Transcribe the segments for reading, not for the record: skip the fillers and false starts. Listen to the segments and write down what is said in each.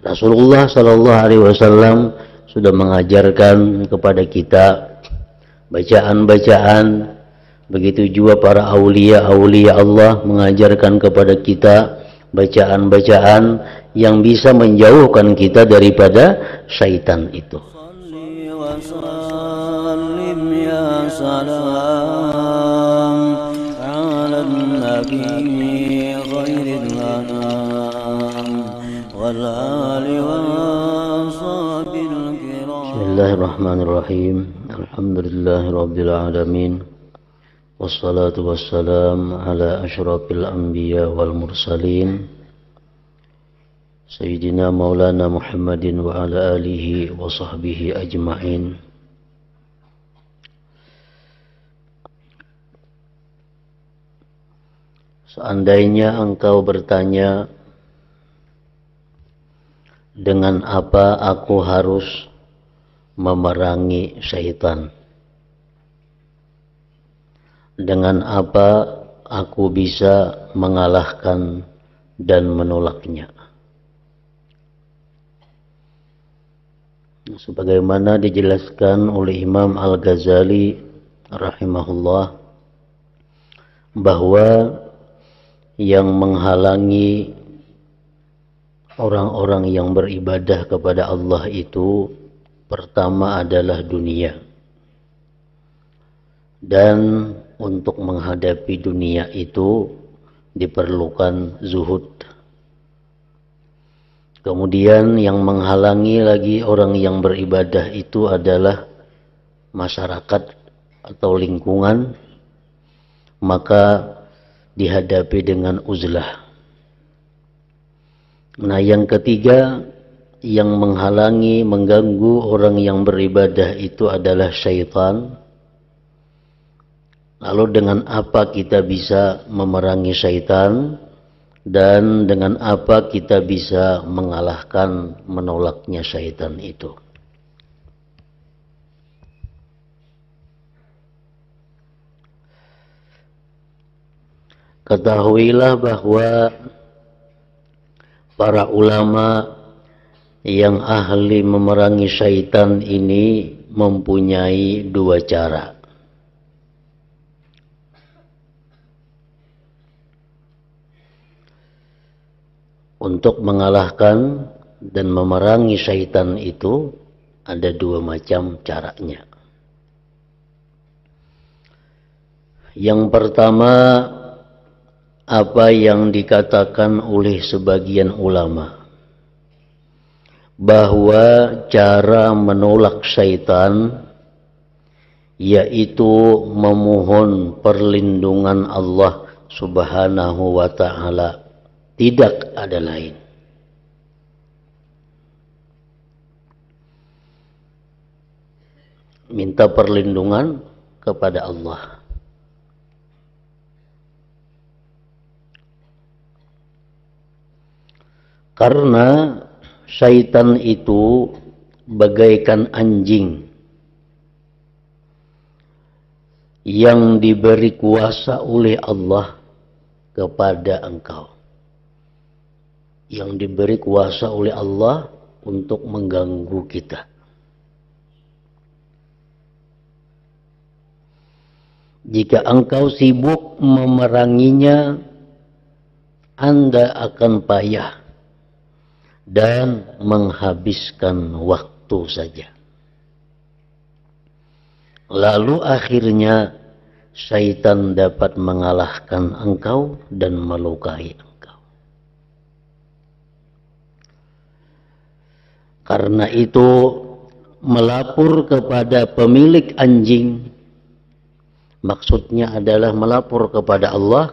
Rasulullah Shallallahu Alaihi Wasallam sudah mengajarkan kepada kita bacaan-bacaan, begitu juga para aulia-aulia Allah mengajarkan kepada kita bacaan-bacaan yang bisa menjauhkan kita daripada syaitan itu. Bismillahirrahmanirrahim. Alhamdulillahirabbil alamin. Wassalatu wassalam ala asyrafil anbiya wal mursalin Sayyidina Maulana Muhammadin wa ala alihi wa sahbihi ajma'in. Seandainya engkau bertanya, dengan apa aku harus memerangi syaitan? Dengan apa aku bisa mengalahkan dan menolaknya? Sebagaimana dijelaskan oleh Imam Al-Ghazali rahimahullah, bahwa yang menghalangi orang-orang yang beribadah kepada Allah itu pertama adalah dunia. Dan untuk menghadapi dunia itu diperlukan zuhud. Kemudian yang menghalangi lagi orang yang beribadah itu adalah masyarakat atau lingkungan, maka dihadapi dengan uzlah. Nah, yang ketiga yang menghalangi, mengganggu orang yang beribadah itu adalah syaitan. Lalu dengan apa kita bisa memerangi syaitan, dan dengan apa kita bisa mengalahkan, menolaknya syaitan itu? Ketahuilah bahwa para ulama yang ahli memerangi syaitan ini mempunyai dua cara. Untuk mengalahkan dan memerangi syaitan itu ada dua macam caranya. Yang pertama, apa yang dikatakan oleh sebagian ulama, bahwa cara menolak syaitan yaitu memohon perlindungan Allah Subhanahu wa ta'ala. Tidak ada lain. Minta perlindungan kepada Allah. Karena syaitan itu bagaikan anjing yang diberi kuasa oleh Allah kepada engkau. Yang diberi kuasa oleh Allah untuk mengganggu kita. Jika engkau sibuk memeranginya, Anda akan payah dan menghabiskan waktu saja. Lalu akhirnya syaitan dapat mengalahkan engkau dan melukai engkau. Karena itu, melapor kepada pemilik anjing, maksudnya adalah melapor kepada Allah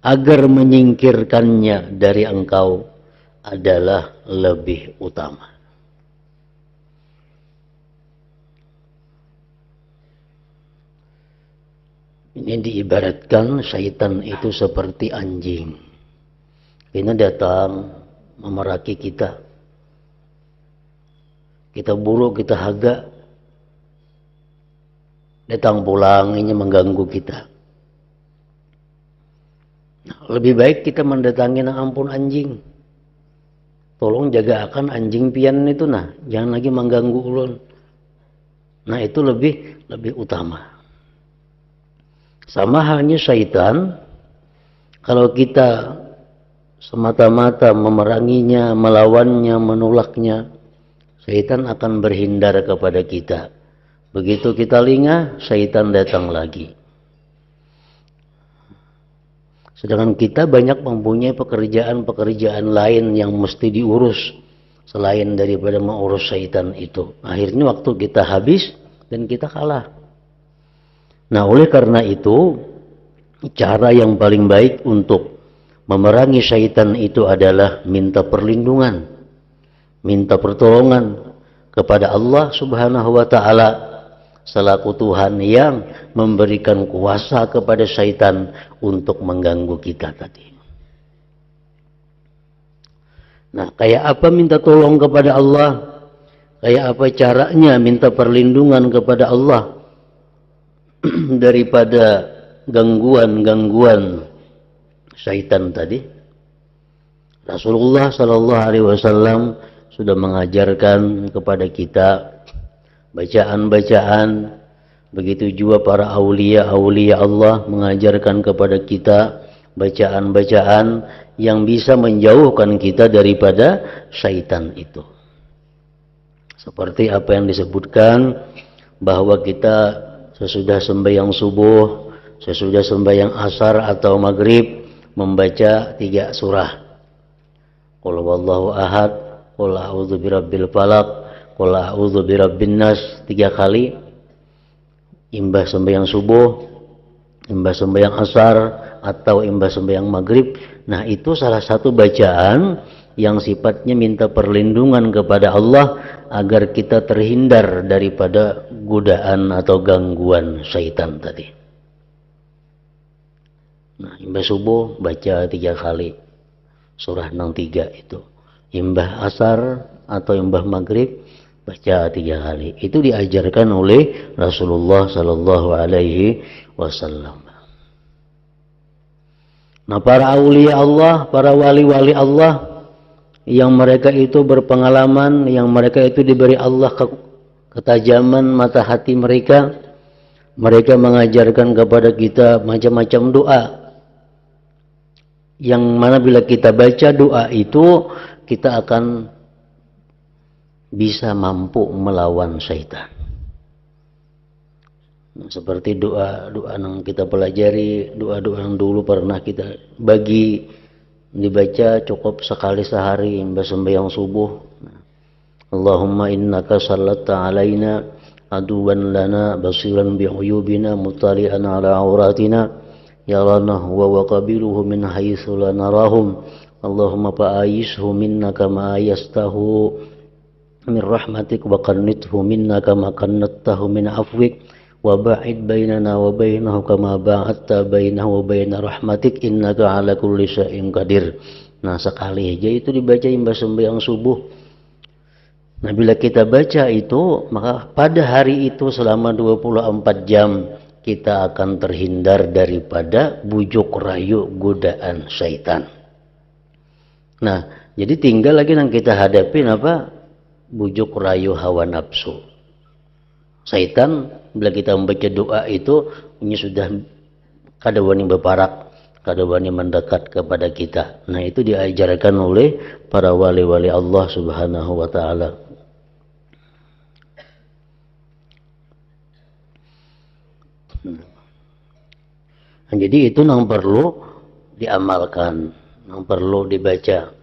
agar menyingkirkannya dari engkau adalah lebih utama. Ini diibaratkan syaitan itu seperti anjing. Ini datang memeraki kita. Kita buruk, kita haga. Datang pulang, ini mengganggu kita. Lebih baik kita mendatangi ampun anjing. tolong jaga akan anjing pian itu, nah jangan lagi mengganggu ulun. Nah itu lebih utama. Sama halnya syaitan, kalau kita semata-mata memeranginya, melawannya, menolaknya, syaitan akan berhindar kepada kita. Begitu kita lingah, syaitan datang lagi. Sedangkan kita banyak mempunyai pekerjaan-pekerjaan lain yang mesti diurus selain daripada mengurus syaitan itu. Akhirnya waktu kita habis dan kita kalah. Nah, oleh karena itu, cara yang paling baik untuk memerangi syaitan itu adalah minta perlindungan, minta pertolongan kepada Allah Subhanahu wa taala selaku Tuhan yang memberikan kuasa kepada syaitan untuk mengganggu kita tadi. Nah, kayak apa minta tolong kepada Allah? Kayak apa caranya minta perlindungan kepada Allah daripada gangguan-gangguan syaitan tadi? Rasulullah Shallallahu Alaihi Wasallam sudah mengajarkan kepada kita bacaan-bacaan, begitu juga para aulia-aulia Allah mengajarkan kepada kita bacaan-bacaan yang bisa menjauhkan kita daripada syaitan itu. Seperti apa yang disebutkan bahwa kita sesudah sembahyang subuh, sesudah sembahyang asar atau maghrib membaca 3 surah. Qul huwallahu ahad, qul a'udzu birabbil falaq, qul a'udzu birabbin nas 3 kali. Imbah sembahyang subuh, imbah sembahyang asar atau imbah sembahyang maghrib. Nah, itu salah satu bacaan yang sifatnya minta perlindungan kepada Allah agar kita terhindar daripada godaan atau gangguan syaitan tadi. Nah, imbah subuh baca 3 kali surah 63 itu. Imbah asar atau imbah maghrib baca 3 kali. Itu diajarkan oleh Rasulullah Sallallahu Alaihi Wasallam. Nah, para aulia Allah, para wali-wali Allah yang mereka itu berpengalaman, yang mereka itu diberi Allah ketajaman mata hati mereka, mereka mengajarkan kepada kita macam-macam doa. Yang mana bila kita baca doa itu, kita akan bisa mampu melawan syaitan. Seperti doa-doa yang kita pelajari, doa-doa yang dulu pernah kita bagi, dibaca cukup sekali sehari imbas sembahyang subuh. Allahumma innaka sallatta alaina aduwan lana basiran bi'uyubina mutali'an ala auratina yarana huwa wa qabiluhu min haitsu la narahum Allahumma fa'ayishu minna kama ayastahu min rahmatik wa qannithu minna kama qannattahu min afwik wa ba'id bainana wa bainahu kama ba'adta bainahu wa baina rahmatik innaka ala kulli syai'in qadir. Nah, sekali aja itu dibaca imbas sembahyang subuh. Nah, bila kita baca itu, maka pada hari itu selama 24 jam kita akan terhindar daripada bujuk rayu godaan syaitan. Nah, jadi tinggal lagi yang kita hadapin apa? Bujuk rayu hawa nafsu. Syaitan bila kita membaca doa itu, ini sudah kada wani berparak, kada wani mendekat kepada kita. Nah, itu diajarkan oleh para wali-wali Allah Subhanahu wa taala. Nah, jadi itu yang perlu diamalkan, yang perlu dibaca.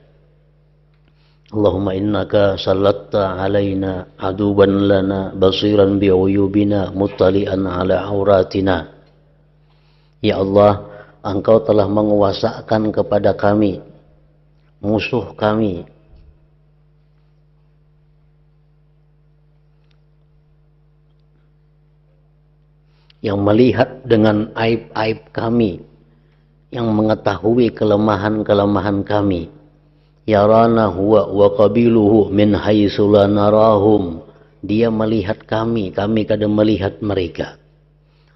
Allahumma innaka sallatta alaina aduban lana basiran bi'uyubina muttali'an ala auratina. Ya Allah, Engkau telah menguasakan kepada kami musuh kami, yang melihat dengan aib-aib kami, yang mengetahui kelemahan-kelemahan kami. Yarana huwa wa qabiluhu min haitsu la narahum. Dia melihat kami, kami kada melihat mereka.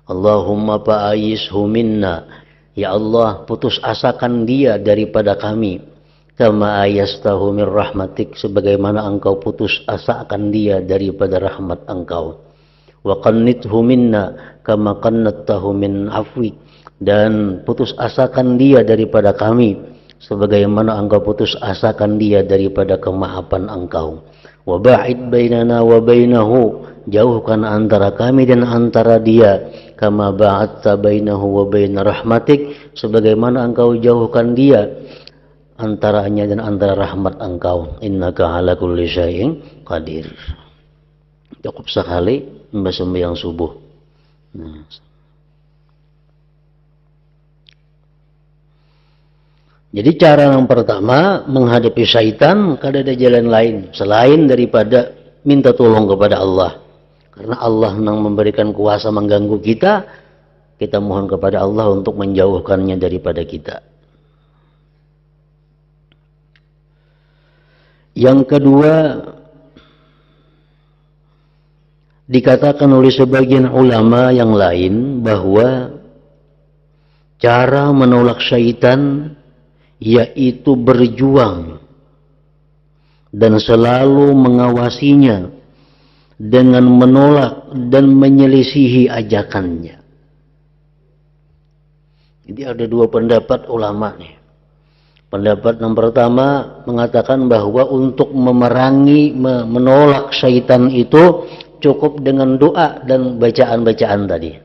Allahumma fa'ayishu minna. Ya Allah, putus asakan dia daripada kami. kama ayastahu min rahmatik, sebagaimana engkau putus asa akan dia daripada rahmat engkau. Wa qannithu minna kama qannattahu min afwik, dan putus asakan dia daripada kami sebagaimana engkau putus asakan dia daripada kemaafan engkau. Wa ba'id bainana wa bainahu, jauhkan antara kami dan antara dia, kama ba'adta bainahu wa baina rahmatik, sebagaimana engkau jauhkan dia antaranya dan antara rahmat engkau. Innaka ala kulli syai'in qadir. Cukup sekali sembahyang subuh. Nah. Jadi cara yang pertama menghadapi syaitan, kada ada jalan lain selain daripada minta tolong kepada Allah. Karena Allah yang memberikan kuasa mengganggu kita, kita mohon kepada Allah untuk menjauhkannya daripada kita. Yang kedua, dikatakan oleh sebagian ulama yang lain bahwa cara menolak syaitan yaitu berjuang dan selalu mengawasinya dengan menolak dan menyelisihi ajakannya. Jadi ada dua pendapat ulama nih. Pendapat yang pertama mengatakan bahwa untuk memerangi, menolak syaitan itu cukup dengan doa dan bacaan-bacaan tadi.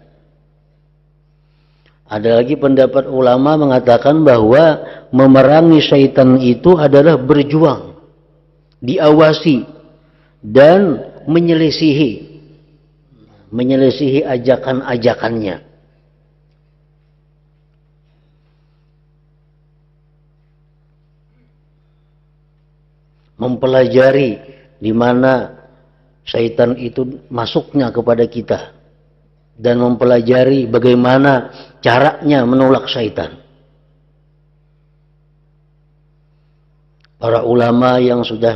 Ada lagi pendapat ulama mengatakan bahwa memerangi syaitan itu adalah berjuang, diawasi, dan menyelisihi ajakan-ajakannya. Mempelajari di mana syaitan itu masuknya kepada kita dan mempelajari bagaimana caranya menolak syaitan. Para ulama yang sudah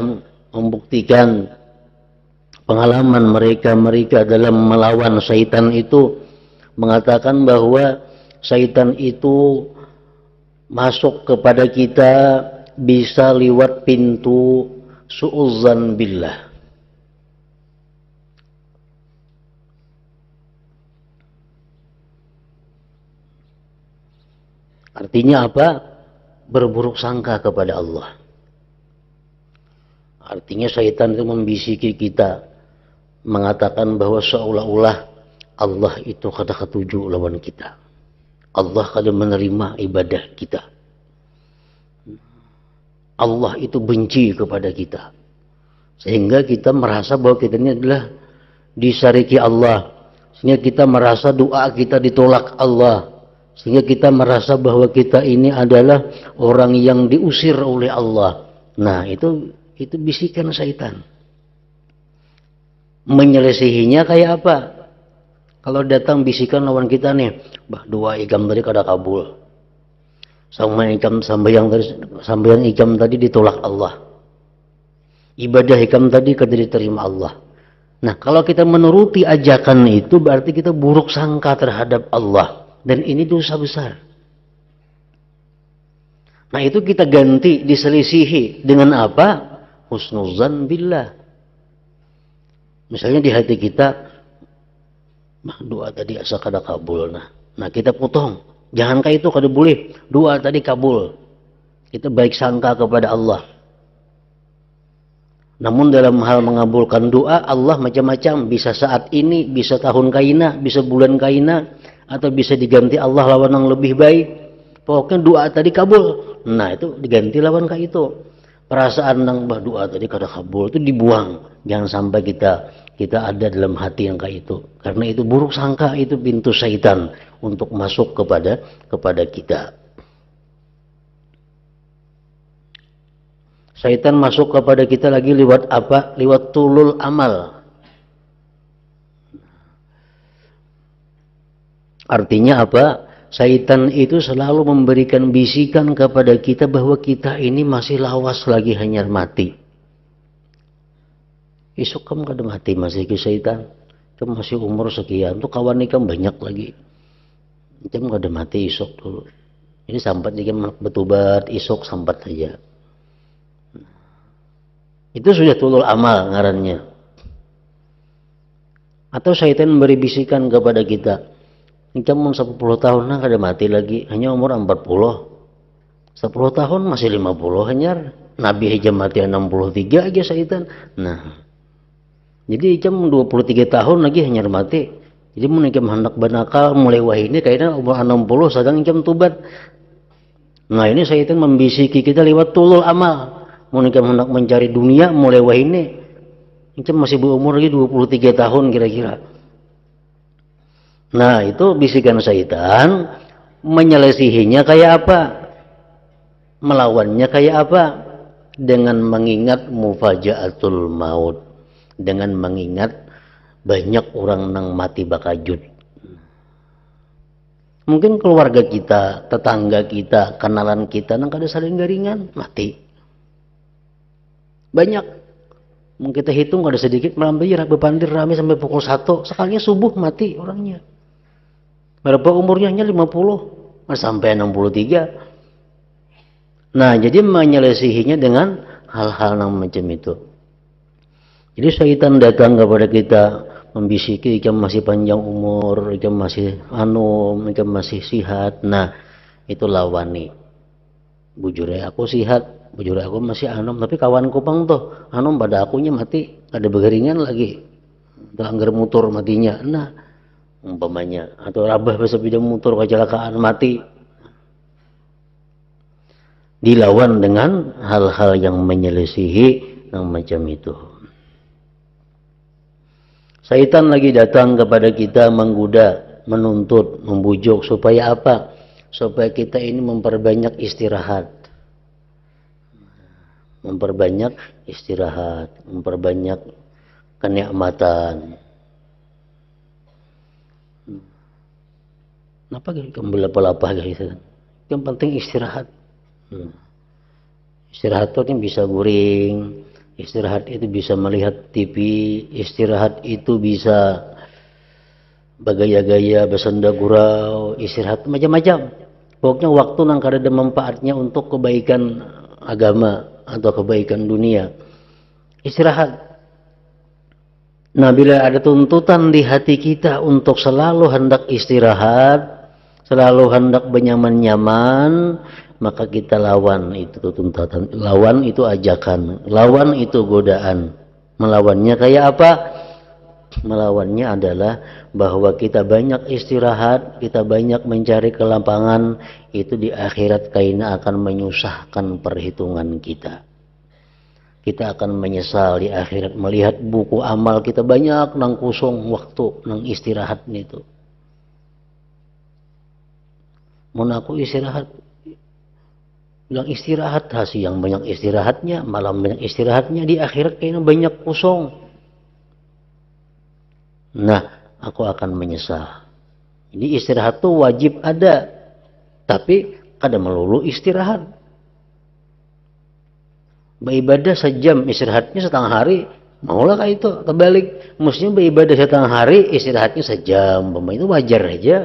membuktikan pengalaman mereka dalam melawan syaitan itu mengatakan bahwa syaitan itu masuk kepada kita bisa lewat pintu su'udzan billah. Artinya apa? Berburuk sangka kepada Allah. Artinya syaitan itu membisiki kita, mengatakan bahwa seolah-olah Allah itu kada ketuju lawan kita. Allah kada menerima ibadah kita. Allah itu benci kepada kita. Sehingga kita merasa bahwa kita ini adalah disariki Allah. Sehingga kita merasa doa kita ditolak Allah. Sehingga kita merasa bahwa kita ini adalah orang yang diusir oleh Allah. Nah, itu bisikan syaitan. Menyelesihinya kayak apa? Kalau datang bisikan lawan kita nih, bah doa ikam tadi kada kabul. Sambayang ikam tadi ditolak Allah. Ibadah ikam tadi kada diterima Allah. Nah, kalau kita menuruti ajakan itu berarti kita buruk sangka terhadap Allah. Dan ini dosa besar. Nah, itu kita ganti, diselisihi dengan apa? Husnuzan billah. Misalnya di hati kita, doa tadi asa kada kabul. Nah, kita potong. Jangankah itu kada boleh. Doa tadi kabul. Kita baik sangka kepada Allah. Namun dalam hal mengabulkan doa, Allah macam-macam. Bisa saat ini, bisa tahun kaina, bisa bulan kaina, atau bisa diganti Allah lawan yang lebih baik. Pokoknya doa tadi kabul. Nah, itu diganti lawan kayak itu. Perasaan yang doa tadi kada kabul itu dibuang. Jangan sampai kita ada dalam hati yang kayak itu. Karena itu buruk sangka, itu pintu syaitan untuk masuk kepada kita. Syaitan masuk kepada kita lagi lewat apa? Lewat tulul amal. Artinya apa? Syaitan itu selalu memberikan bisikan kepada kita bahwa kita ini masih lawas lagi hanya mati. Isuk kamu kada mati masih ke syaitan. Kamu masih umur sekian. Tuh kawan kamu banyak lagi. Kamu kada mati isuk dulu. Ini sampat jika betubat isuk sampat saja. Itu sudah tulul amal ngarannya. Atau syaitan memberi bisikan kepada kita, kamu 10 tahun nah kada mati lagi, hanya umur 40. 10 tahun masih 50 hanyar. Nabi aja mati 63 aja syaitan. Nah, jadi kamu 23 tahun lagi hanyar mati. Jadi mun ikam hendak banakal mulai wahini kayaknya umur 60 sadang ikam tubat. Nah, ini syaitan membisiki kita lewat tulul amal. Mun ikam hendak mencari dunia mulai wahini, ikam masih berumur lagi 23 tahun kira-kira. Nah, itu bisikan syaitan. Menyelesihinya kayak apa? Melawannya kayak apa? Dengan mengingat mufajaatul maut, dengan mengingat banyak orang nang mati bakajut. Mungkin keluarga kita, tetangga kita, kenalan kita nang kada saling garingan mati. Banyak. Mungkin kita hitung kada sedikit malam tadi bepandir rame sampai pukul 1, sekalinya subuh mati orangnya. Berapa umurnya? Hanya 50, sampai 63. Nah, jadi menyelesihinya dengan hal-hal yang macam itu. Jadi syaitan datang kepada kita membisiki, kamu masih panjang umur, kamu masih kamu masih sihat. Nah, itu lawani. Bujure aku sihat, bujure aku masih tapi kawanku pang tuh pada akunya mati, ada begeringan lagi. Udah anggar mutur matinya. Nah, umpamanya atau rabah sepeda motor kecelakaan mati. Dilawan dengan hal-hal yang menyelisihi yang macam itu. Syaitan lagi datang kepada kita menggoda, menuntut, membujuk supaya apa? Supaya kita ini memperbanyak istirahat. Memperbanyak istirahat, memperbanyak kenikmatan. Kenapa kamu belapa-lapa guys? Yang penting istirahat. Istirahat itu bisa guring, istirahat itu bisa melihat TV, istirahat itu bisa bergaya-gaya, bersenda gurau, istirahat macam-macam. Pokoknya waktu nang kada ada manfaatnya untuk kebaikan agama atau kebaikan dunia. Istirahat. Nah, bila ada tuntutan di hati kita untuk selalu hendak istirahat, selalu hendak bernyaman-nyaman, maka kita lawan itu tuntutan, lawan itu ajakan, lawan itu godaan. Melawannya kayak apa? Melawannya adalah bahwa kita banyak istirahat, kita banyak mencari kelampangan, itu di akhirat kaina akan menyusahkan perhitungan kita. Kita akan menyesal di akhirat melihat buku amal kita banyak nang kosong waktu nang istirahat itu. Mun aku istirahat, bilang istirahat, siang banyak istirahatnya, malam banyak istirahatnya, di akhirat kayaknya banyak kosong. Nah, aku akan menyesal. Jadi istirahat tuh wajib ada, tapi kada melulu istirahat. Beribadah sejam, istirahatnya setengah hari, maulah kayak itu. Terbalik, mestinya beribadah setengah hari, istirahatnya sejam, itu wajar aja.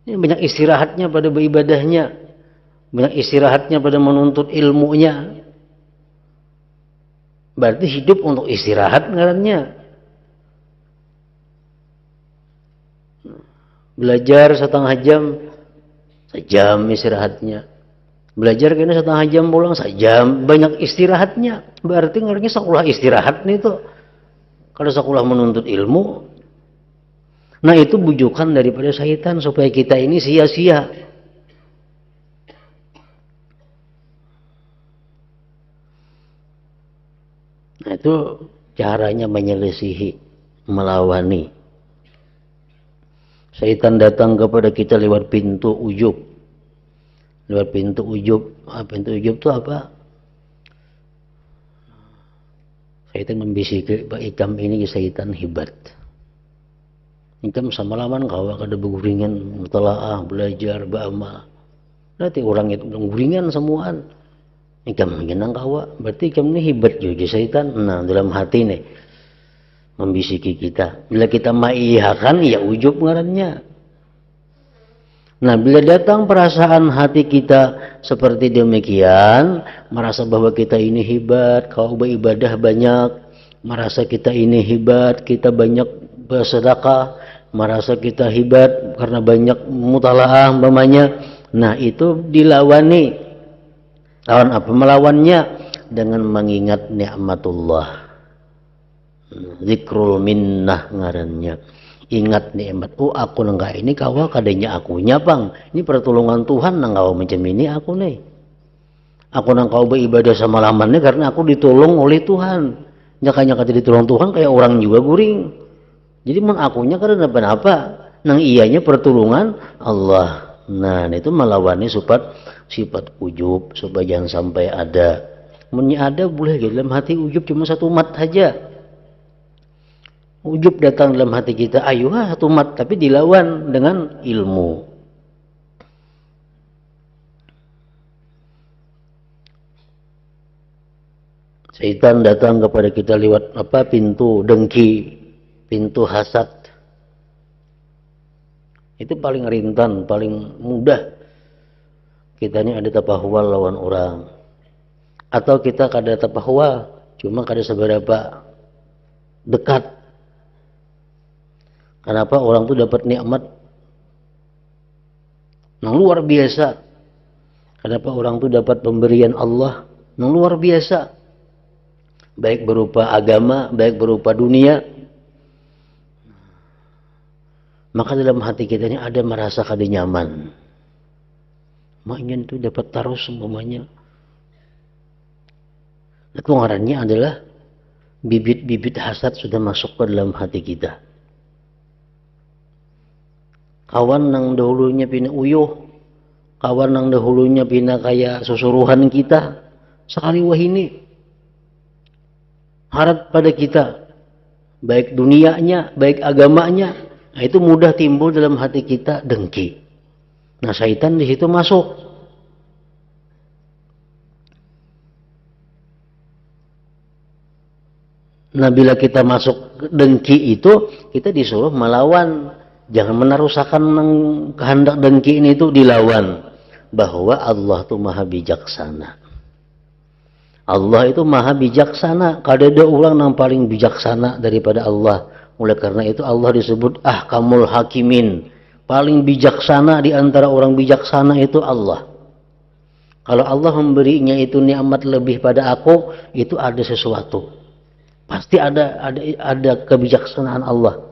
Ini banyak istirahatnya pada beribadahnya. Banyak istirahatnya pada menuntut ilmunya. Berarti hidup untuk istirahat ngarannya. Belajar setengah jam, sejam istirahatnya. Belajar kena setengah jam pulang, sejam. Banyak istirahatnya. Berarti ngarannya sekolah istirahat nih tuh. Kalau sekolah menuntut ilmu. Nah, itu bujukan daripada syaitan supaya kita ini sia-sia. Nah, itu caranya menyelisihi, melawani. Syaitan datang kepada kita lewat pintu ujub. Lewat pintu ujub. Pintu ujub itu apa? Syaitan membisiki, Pak Ikam ini syaitan hebat. Ikam sama lawan kau kada beguringan, mutalaah, belajar, beramal. Nanti orang itu beguringan semuaan. Ikam mengenang kawa, berarti ikam ini hebat juga syaitan. Nah, dalam hati nih membisiki kita. Bila kita maihakan, ya ujub ngarannya. Nah, bila datang perasaan hati kita seperti demikian, merasa bahwa kita ini hebat, kalau beribadah banyak, merasa kita ini hebat, kita banyak bersedekah, merasa kita hebat karena banyak mutalaah umpamanya. Nah, itu dilawani. Lawan apa? Melawannya dengan mengingat nikmatullah. Zikrul minnah ngarannya. Ingat nikmat. Oh, aku nengah ini kawal kadenya akunya bang. Ini pertolongan Tuhan nengkau macam ini aku nih. Aku nengkau beribadah sama lamannya karena aku ditolong oleh Tuhan. Nyakanya kata ditolong Tuhan kayak orang juga guring. Jadi mang akunya karena apa? Nang iyanya pertolongan Allah. Nah, itu melawani sifat ujub supaya jangan sampai ada. Menya ada boleh dalam hati ujub cuma satu mat saja. Ujub datang dalam hati kita, ayo satu mat, tapi dilawan dengan ilmu. Syaitan datang kepada kita lewat apa? Pintu dengki, pintu hasad. Itu paling rintan, paling mudah. Kita ini ada tapahwal lawan orang. Atau kita kada tapahwal, cuma kada seberapa dekat. Kenapa orang itu dapat nikmat yang luar biasa? Kenapa orang itu dapat pemberian Allah yang luar biasa? Baik berupa agama, baik berupa dunia. Maka dalam hati kita ini ada merasa kada nyaman. Maknya itu dapat taruh semuanya. Itu ngarannya adalah bibit-bibit hasad sudah masuk ke dalam hati kita. Kawan nang dahulunya pina uyuh, kawan nang dahulunya pina kayak susuruhan kita, sekali wahini harap pada kita, baik dunianya, baik agamanya, nah itu mudah timbul dalam hati kita dengki. Nah, syaitan di situ masuk. Nah, bila kita masuk dengki itu, kita disuruh melawan. Jangan menarusakan kehendak dengki ini itu dilawan. Bahwa Allah itu maha bijaksana. Allah itu maha bijaksana. Kada ada orang yang paling bijaksana daripada Allah. Oleh karena itu Allah disebut ahkamul hakimin. Paling bijaksana di antara orang bijaksana itu Allah. Kalau Allah memberinya itu nikmat lebih pada aku, itu ada sesuatu. Pasti ada kebijaksanaan Allah.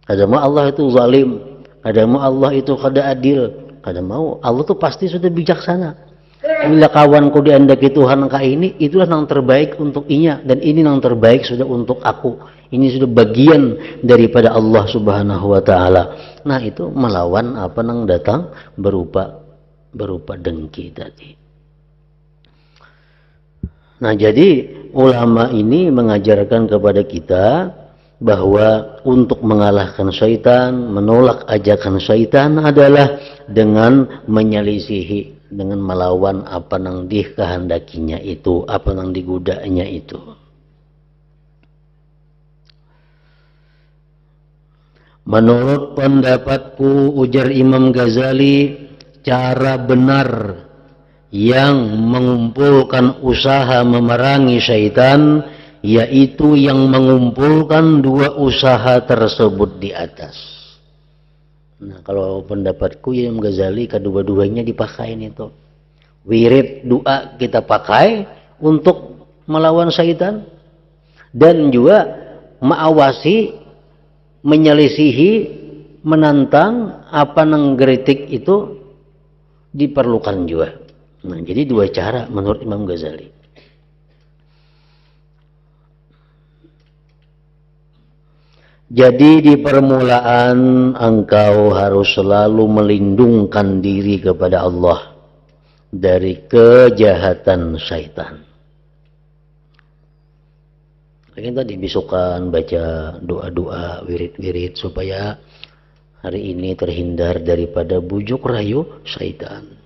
Kada mau Allah itu zalim, kada mau Allah itu kada adil, kada mau Allah itu pasti sudah bijaksana. Bila kawanku diandaki Tuhan ka ini, itulah yang terbaik untuk inya, dan ini yang terbaik sudah untuk aku. Ini sudah bagian daripada Allah Subhanahu wa taala. Nah, itu melawan apa yang datang berupa dengki tadi. Nah, jadi ulama ini mengajarkan kepada kita bahwa untuk mengalahkan syaitan, menolak ajakan syaitan adalah dengan menyelisihi, dengan melawan apa yang dikehendakinya itu, apa yang digodanya itu. Menurut pendapatku, ujar Imam Ghazali, cara benar yang mengumpulkan usaha memerangi syaitan yaitu yang mengumpulkan dua usaha tersebut di atas. Nah, kalau pendapatku Imam Ghazali, kedua-duanya dipakai itu. Wirid doa kita pakai untuk melawan syaitan, dan juga mengawasi, menyelisihi, menantang apa yang geritik itu diperlukan juga. Nah, jadi dua cara menurut Imam Ghazali. Jadi di permulaan engkau harus selalu melindungkan diri kepada Allah dari kejahatan syaitan. Mungkin tadi bisukan baca doa-doa, wirid-wirid supaya hari ini terhindar daripada bujuk rayu syaitan.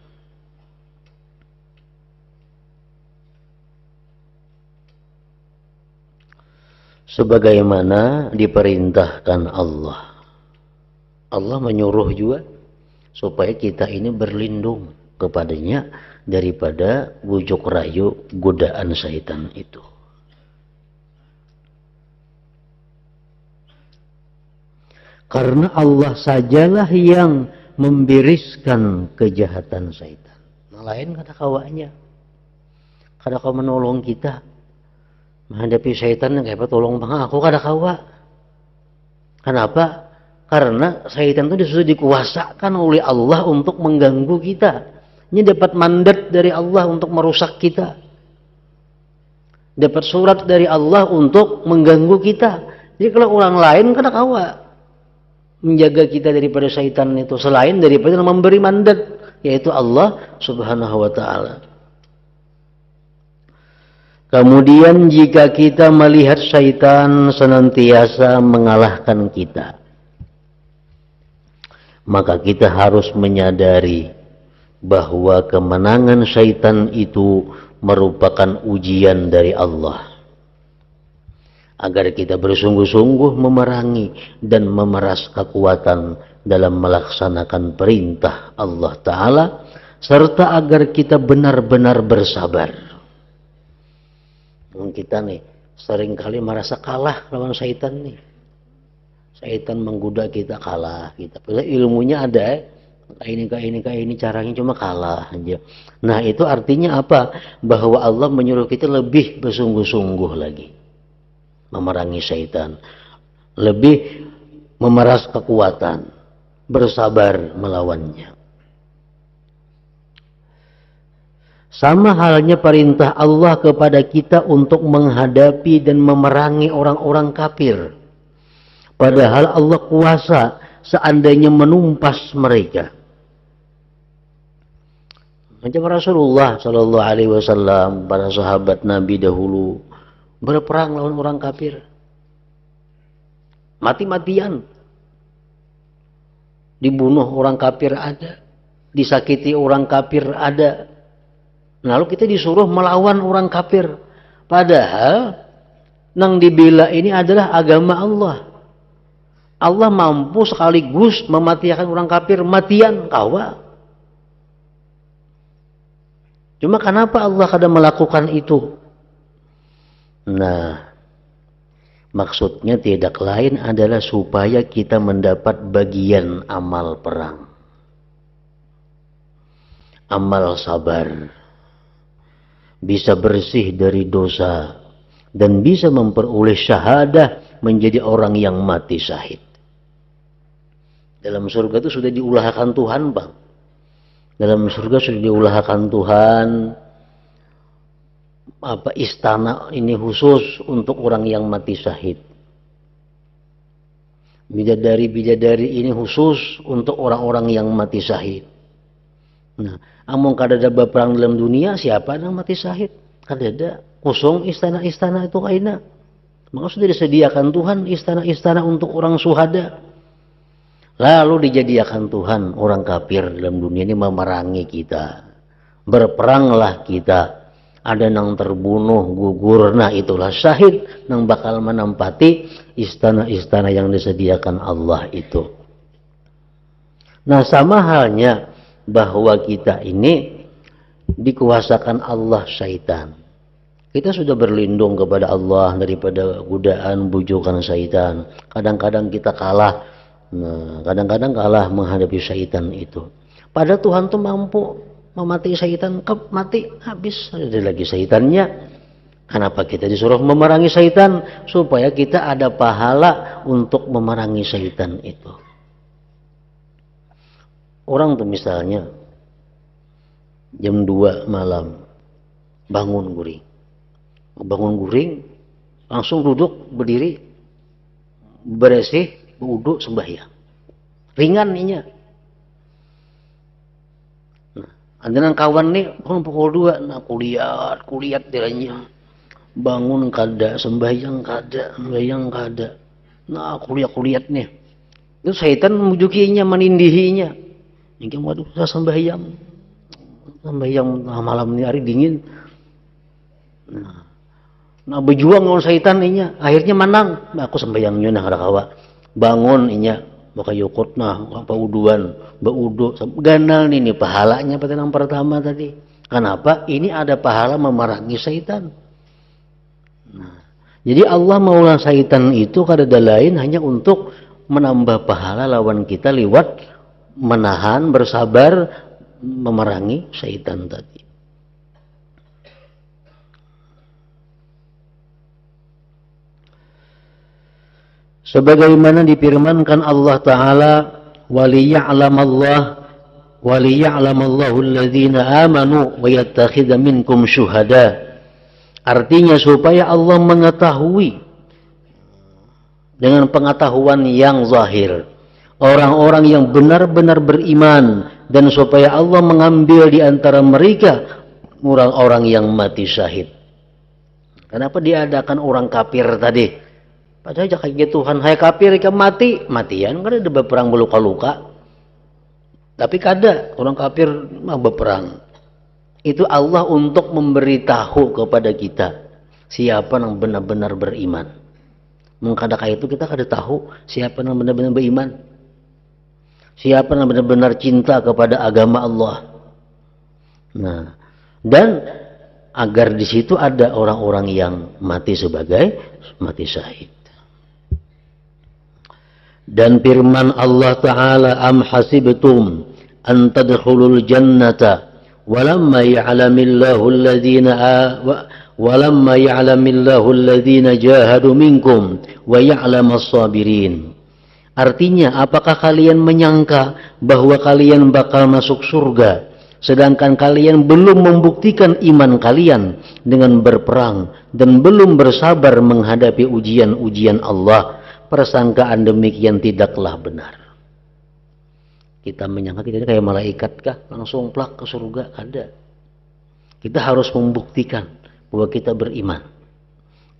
Sebagaimana diperintahkan Allah. Allah menyuruh juga supaya kita ini berlindung kepadanya daripada bujuk rayu godaan syaitan itu. Karena Allah sajalah yang membiriskan kejahatan syaitan. Nah, lain kata kawanya. Kada kau menolong kita menghadapi syaitan yang kayak tolong bang aku kada kawa. Kenapa? Karena syaitan itu sudah dikuasakan oleh Allah untuk mengganggu kita. Ini dapat mandat dari Allah untuk merusak kita. Dapat surat dari Allah untuk mengganggu kita. Jadi kalau orang lain kada kawa menjaga kita daripada syaitan itu selain daripada memberi mandat, yaitu Allah Subhanahu wa taala. Kemudian jika kita melihat syaitan senantiasa mengalahkan kita, maka kita harus menyadari bahwa kemenangan syaitan itu merupakan ujian dari Allah, agar kita bersungguh-sungguh memerangi dan memeras kekuatan dalam melaksanakan perintah Allah Ta'ala, serta agar kita benar-benar bersabar. Kita nih seringkali merasa kalah lawan syaitan nih. Syaitan menggoda kita, kalah kita. Padahal ilmunya ada, ini caranya, cuma kalah aja. Nah itu artinya apa? Bahwa Allah menyuruh kita lebih bersungguh-sungguh lagi memerangi syaitan, lebih memeras kekuatan, bersabar melawannya. Sama halnya perintah Allah kepada kita untuk menghadapi dan memerangi orang-orang kafir. Padahal Allah kuasa seandainya menumpas mereka. Macam Rasulullah Shallallahu Alaihi Wasallam, para sahabat Nabi dahulu berperang lawan orang kafir, mati-matian, dibunuh orang kafir ada, disakiti orang kafir ada. Lalu kita disuruh melawan orang kafir, padahal nang dibela ini adalah agama Allah. Allah mampu sekaligus mematikan orang kafir matian kawa. Cuma kenapa Allah kadang melakukan itu? Nah, maksudnya tidak lain adalah supaya kita mendapat bagian amal perang, amal sabar, bisa bersih dari dosa, dan bisa memperoleh syahadah menjadi orang yang mati syahid. Dalam surga itu sudah diulahkan Tuhan, Bang. Dalam surga sudah diulahkan Tuhan istana ini khusus untuk orang yang mati syahid. Bidadari-bidadari ini khusus untuk orang-orang yang mati syahid. Nah, amun kada ada perang dalam dunia, siapa yang mati syahid? Kada ada. Kosong istana-istana itu kaina. Maka sudah disediakan Tuhan istana-istana untuk orang syuhada. Lalu dijadikan Tuhan orang kafir dalam dunia ini memerangi kita. Berperanglah kita. Ada nang terbunuh, gugur, nah itulah syahid nang bakal menempati istana-istana yang disediakan Allah itu. Nah, sama halnya bahwa kita ini dikuasakan Allah syaitan. Kita sudah berlindung kepada Allah daripada godaan bujukan syaitan. Kadang-kadang kita kalah. Nah, kadang-kadang kalah menghadapi syaitan itu. Padahal Tuhan tuh mampu memati syaitan, mati habis, ada lagi syaitannya. Kenapa kita disuruh memerangi syaitan? Supaya kita ada pahala untuk memerangi syaitan itu. Orang tuh misalnya jam 2 malam bangun guring, langsung duduk berdiri, beresih, wudhu, sembahyang, ringan inya. Nah, ada kawan nih bangun pukul 2, nah kulihat diranya, bangun kada, sembahyang kada, nah kulihat nih, itu syaitan memujukinya, menindihinya. Mungkin waduh saya sembahyang malam ini hari dingin. Nah berjuang dengan syaitan inya, akhirnya menang. Nah, aku sembahyangnya nah kawa. Bangun inya, maka yukut nah apa uduan baudu ganal nih pahalanya pada yang pertama tadi. Kenapa? Ini ada pahala memerangi syaitan. Nah, jadi Allah maulah syaitan itu kada lain hanya untuk menambah pahala lawan kita lewat menahan, bersabar, memerangi syaitan tadi. Sebagaimana difirmankan Allah Ta'ala, waliya'lamallahu alladhina amanu wa yattakhidha minkum syuhada. Artinya supaya Allah mengetahui dengan pengetahuan yang zahir orang-orang yang benar-benar beriman, dan supaya Allah mengambil di antara mereka orang-orang yang mati syahid. Kenapa diadakan orang kafir tadi? Padahal kayak Tuhan, hai kafir ikan matian kan ada berperang berluka-luka. Tapi kada orang kafir mah berperang. Itu Allah untuk memberitahu kepada kita siapa yang benar-benar beriman. Mengkada kayak itu kita kada tahu siapa yang benar-benar beriman. Siapa yang benar-benar cinta kepada agama Allah. Nah, dan agar di situ ada orang-orang yang mati sebagai mati syahid. Dan firman Allah Ta'ala, am hasibtum an tadkhulul jannata walamma ya'lamillahu alladhina jahadu minkum wa ya'lamas sabirin. Artinya, apakah kalian menyangka bahwa kalian bakal masuk surga sedangkan kalian belum membuktikan iman kalian dengan berperang dan belum bersabar menghadapi ujian-ujian Allah? Persangkaan demikian tidaklah benar. Kita menyangka kita kayak malaikat kah? Langsung plak ke surga? Ada. Kita harus membuktikan bahwa kita beriman.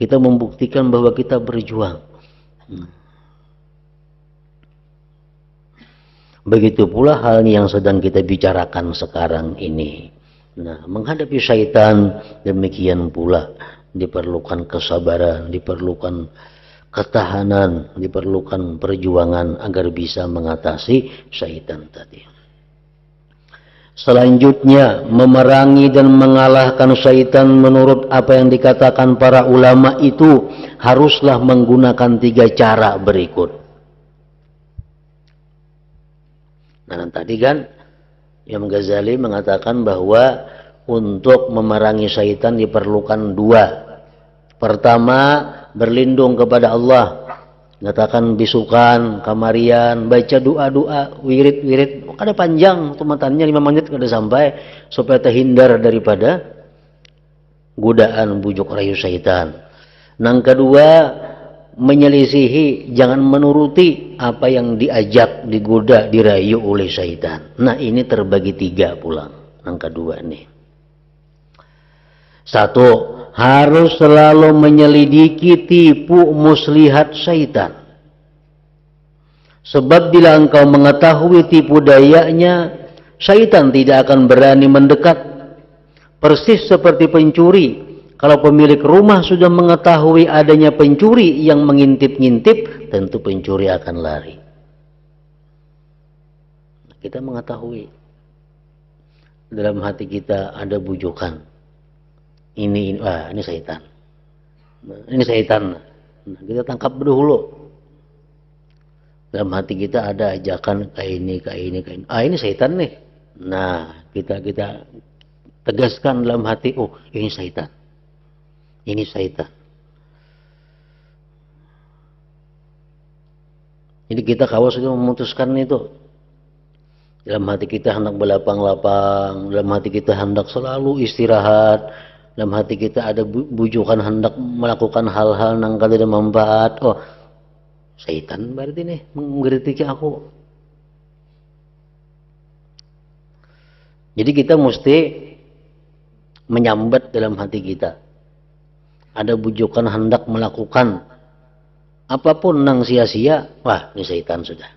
Kita membuktikan bahwa kita berjuang. Begitu pula hal yang sedang kita bicarakan sekarang ini. Nah, menghadapi syaitan demikian pula diperlukan kesabaran, diperlukan ketahanan, diperlukan perjuangan agar bisa mengatasi syaitan tadi. Selanjutnya, memerangi dan mengalahkan syaitan menurut apa yang dikatakan para ulama itu haruslah menggunakan 3 cara berikut. Nah, tadi kan Imam Ghazali mengatakan bahwa untuk memerangi syaitan diperlukan 2. Pertama, berlindung kepada Allah. Katakan bisukan, kamarian, baca doa-doa, wirid-wirid. Ada panjang tumatannya 5 menit kada sampai supaya terhindar daripada godaan bujuk rayu syaitan. Yang kedua, menyelisihi, jangan menuruti apa yang diajak, digoda, dirayu oleh syaitan. Nah, ini terbagi 3 pulang. Yang kedua nih. 1. Harus selalu menyelidiki tipu muslihat syaitan. Sebab bila engkau mengetahui tipu dayanya, syaitan tidak akan berani mendekat. Persis seperti pencuri. Kalau pemilik rumah sudah mengetahui adanya pencuri yang mengintip-ngintip, tentu pencuri akan lari. Kita mengetahui dalam hati kita ada bujukan. Ini syaitan. Ini syaitan. Nah, kita tangkap dahulu. Dalam hati kita ada ajakan kayak ini. Ini syaitan nih. Nah, kita tegaskan dalam hati, oh, ini syaitan. Ini syaitan. Jadi kita kalau sudah memutuskan itu, dalam hati kita hendak berlapang-lapang, dalam hati kita hendak selalu istirahat, dalam hati kita ada bujukan hendak melakukan hal-hal yang kada ada manfaat. Oh, syaitan berarti nih mengkritiki aku. Jadi kita mesti menyambat dalam hati kita. Ada bujukan hendak melakukan apapun yang sia-sia, wah ini syaitan sudah.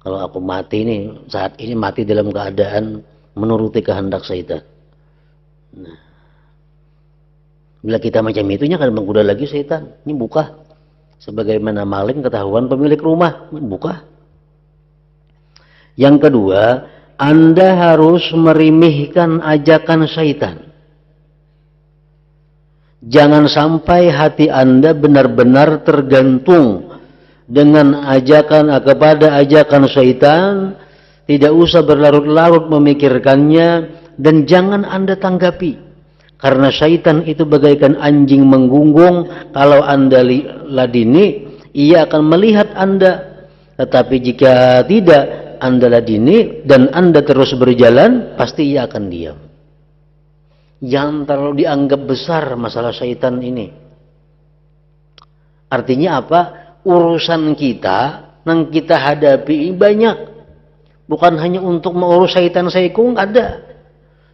Kalau aku mati nih, saat ini mati dalam keadaan menuruti kehendak syaitan. Nah, bila kita macam itunya kan menggoda lagi syaitan. Ini buka. Sebagaimana maling ketahuan pemilik rumah, buka. Yang kedua, Anda harus merimihkan ajakan syaitan. Jangan sampai hati Anda benar-benar tergantung dengan kepada ajakan syaitan. Tidak usah berlarut-larut memikirkannya, dan jangan Anda tanggapi. Karena syaitan itu bagaikan anjing menggungung. Kalau Anda ladini, ia akan melihat Anda. Tetapi jika tidak Anda ladini dan Anda terus berjalan, pasti ia akan diam. Jangan terlalu dianggap besar masalah syaitan ini. Artinya apa? Urusan kita yang kita hadapi banyak. Bukan hanya untuk mengurus syaitan saikung, ada.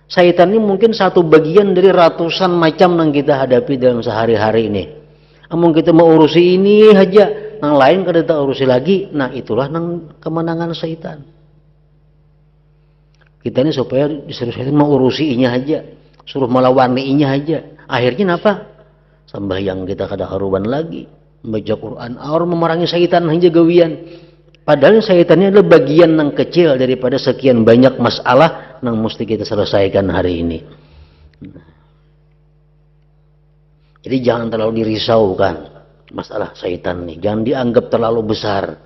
Syaitan ini mungkin satu bagian dari ratusan macam yang kita hadapi dalam sehari-hari ini. Namun kita mau urusi ini aja, yang lain kada kita urusi lagi. Nah, itulah kemenangan syaitan. Kita ini supaya disuruh syaitan mau urusi ini aja, suruh melawani ini aja. Akhirnya apa? Sembahyang kita kada karuban lagi, membaca Quran, orang memerangi syaitan aja gawian. Padahal syaitannya adalah bagian yang kecil daripada sekian banyak masalah yang mesti kita selesaikan hari ini. Jadi jangan terlalu dirisaukan masalah syaitan ini. Jangan dianggap terlalu besar.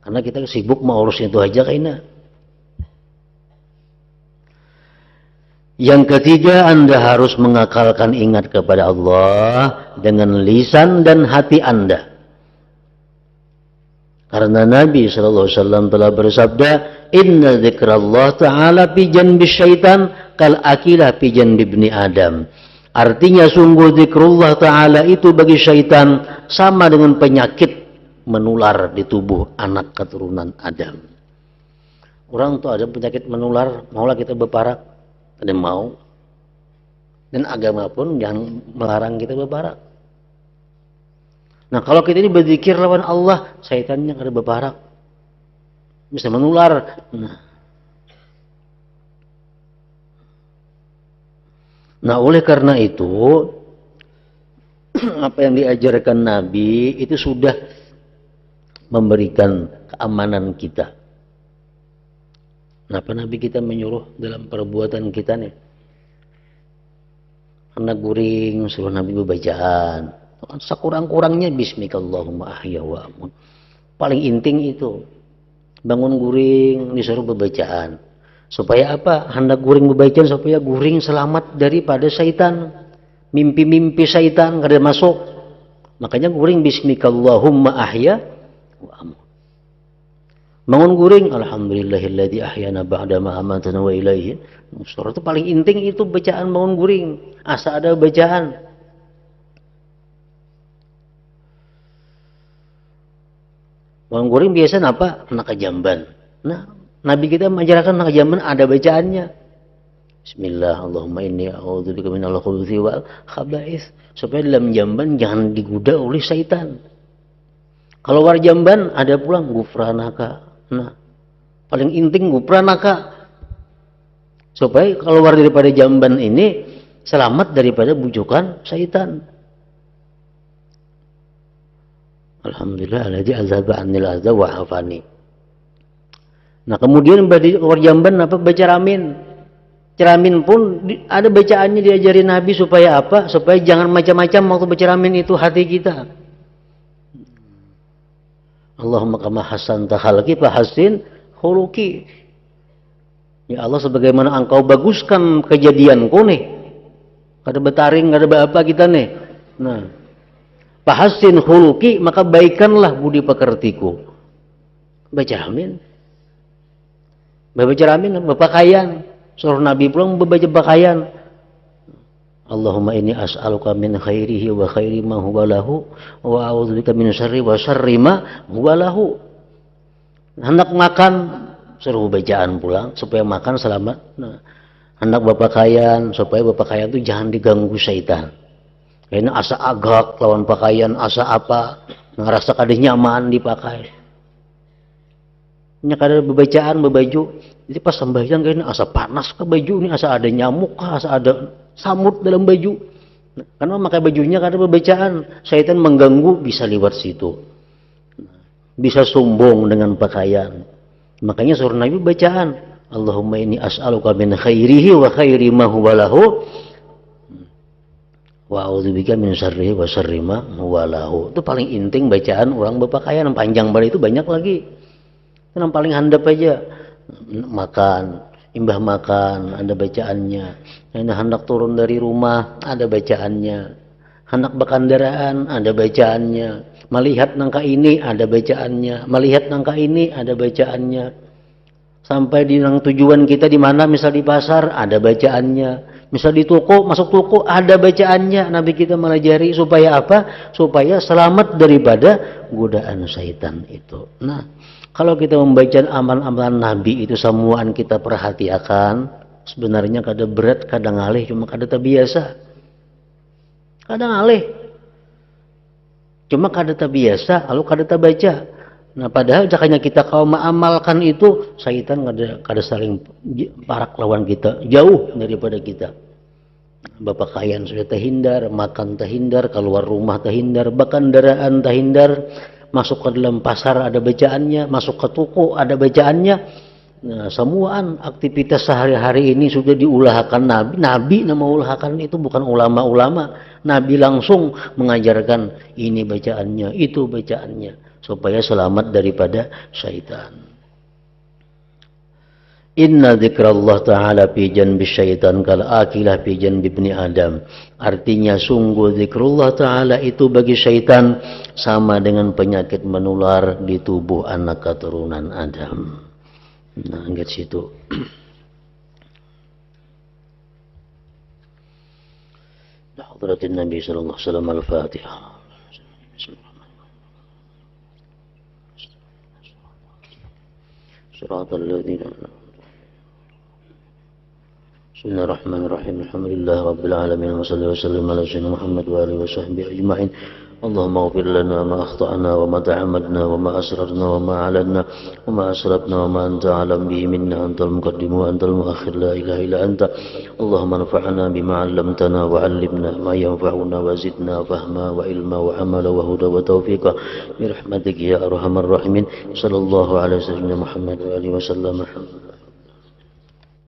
Karena kita sibuk mengurus itu aja kayaknya. Yang ketiga, Anda harus mengakalkan ingat kepada Allah dengan lisan dan hati Anda. Karena Nabi SAW telah bersabda, Inna zikrallah ta'ala fi janbi syaitan kal akilah fi janbi ibni Adam. Artinya sungguh zikrullah ta'ala itu bagi syaitan sama dengan penyakit menular di tubuh anak keturunan Adam. Orang tuh ada penyakit menular, maulah kita berparak, ada mau. Dan agama pun yang melarang kita berparak. Nah, kalau kita ini berzikir lawan Allah, syaitannya ada berparak, bisa menular. Nah, oleh karena itu, apa yang diajarkan Nabi itu sudah memberikan keamanan kita. Kenapa Nabi kita menyuruh dalam perbuatan kita nih? Anak guring, suruh Nabi berbacaan. Sekurang-kurangnya bismikallahumma ahya wa amun. Paling inting itu. Bangun guring, disuruh berbacaan. Supaya apa? Hendak guring berbacaan supaya guring selamat daripada syaitan. Mimpi-mimpi syaitan kada masuk. Makanya guring bismikallahumma ahya wa amun. Bangun guring, alhamdulillahilladzi ahyana ba'da ma amatana wa ilaihi. Surah itu paling inting itu bacaan bangun guring. Asa ada bacaan. Bangun guring biasa apa? Nak jamban. Nah, Nabi kita mengajarkan nak jamban ada bacaannya. Bismillah, Allahumma inni a'udzubika minal khubuthi wal khaba'ith. Supaya dalam jamban jangan digoda oleh syaitan. Kalau war jamban ada pulang gufranaka. Nah, paling inting gufranaka. Supaya keluar daripada jamban ini selamat daripada bujukan syaitan. Alhamdulillah alladzi azhaba 'anil adza wa 'afani. Nah, kemudian keluar jamban apa? Baca ramin. Ceramin pun ada bacaannya diajari Nabi supaya apa? Supaya jangan macam-macam waktu baca ramin itu hati kita. Allahumma kama hasanta khalqi fa hassin khuluqi. Ya Allah, sebagaimana engkau baguskan kejadianku nih. Kada betaring, kada apa kita nih. Nah, Fahassin khuluqi, maka baikkanlah budi pekertiku. Baca amin. Baca amin, berpakaian. Suruh Nabi pulang membaca pakaian. Allahumma inni as'aluka min khairihi wa khairi ma huwa lahu wa a'udzubika min syarri wa syarri ma huwa lahu. Hendak makan, suruh bacaan pulang supaya makan selamat. Nah, hendak berpakaian supaya berpakaian itu jangan diganggu syaitan. Ini asa agak lawan pakaian, asa apa, ngerasa kada nyaman dipakai. Ini kada bebacaan, bebaju. Jadi pas sembahyang kayaknya asa panas ke baju ini, asa ada nyamuk, asa ada samut dalam baju. Karena memakai bajunya karena pembacaan. Syaitan mengganggu bisa lewat situ. Bisa sombong dengan pakaian. Makanya suruh Nabi bacaan. Allahumma inni as'aluka min khairihi wa khairi ma huwa lahu wa a'udzubika min syarrihi wa syarri ma huwa lahu. Itu paling inting bacaan orang berpakaian. Yang panjang banget itu banyak lagi. Yang paling handap aja. Makan, imbah makan, ada bacaannya. Ini hendak turun dari rumah, ada bacaannya. Hendak berkendaraan, ada bacaannya. Melihat nangka ini, ada bacaannya. Melihat nangka ini, ada bacaannya. Sampai di tujuan kita di mana, misal di pasar, ada bacaannya. Misal di toko, masuk toko, ada bacaannya. Nabi kita melajari supaya apa? Supaya selamat daripada godaan syaitan itu. Nah, kalau kita membaca amal-amalan Nabi itu semuaan kita perhatikan, sebenarnya kadang berat, kadang ngalih, cuma kadang terbiasa. Kadang ngalih. Cuma kadang terbiasa, lalu kadang terbaca. Nah, padahal jakanya kita kalau mengamalkan itu, syaitan kada saling parak lawan kita, jauh daripada kita. Berpakaian sudah terhindar, makan terhindar, keluar rumah terhindar, berkendaraan terhindar, masuk ke dalam pasar ada bacaannya, masuk ke toko ada bacaannya. Nah, semuaan aktivitas sehari-hari ini sudah diulahkan Nabi. Nabi nama ulahkan itu bukan ulama-ulama. Nabi langsung mengajarkan ini bacaannya, itu bacaannya. Supaya selamat daripada syaitan. Inna dzikrallah ta'ala fi janbi syaitan kal akilah fi janbi ibni Adam. Artinya sungguh zikrullah ta'ala itu bagi syaitan sama dengan penyakit menular di tubuh anak keturunan Adam. Nah, ingat situ. Hadratin Nabi sallallahu alaihi wasallam al-Fatihah. صراط الذين بسم الله الرحمن الرحيم الحمد لله رب العالمين وصلى وسلم على سيدنا محمد وآله وصحبه أجمعين اللهم اغفر لنا ما أخطأنا وما تعمدنا وما أسررنا وما أعلنا وما أسرفنا وما أنت أعلم به منا أنت المقدم وأنت المؤخر لا إله إلا أنت اللهم انفعنا بما علمتنا وعلمنا ما ينفعنا وزدنا فهما وعلما وعملا وهدى وتوفيقا برحمتك يا أرحم الراحمين صلى الله على سيدنا محمد وآله وسلم.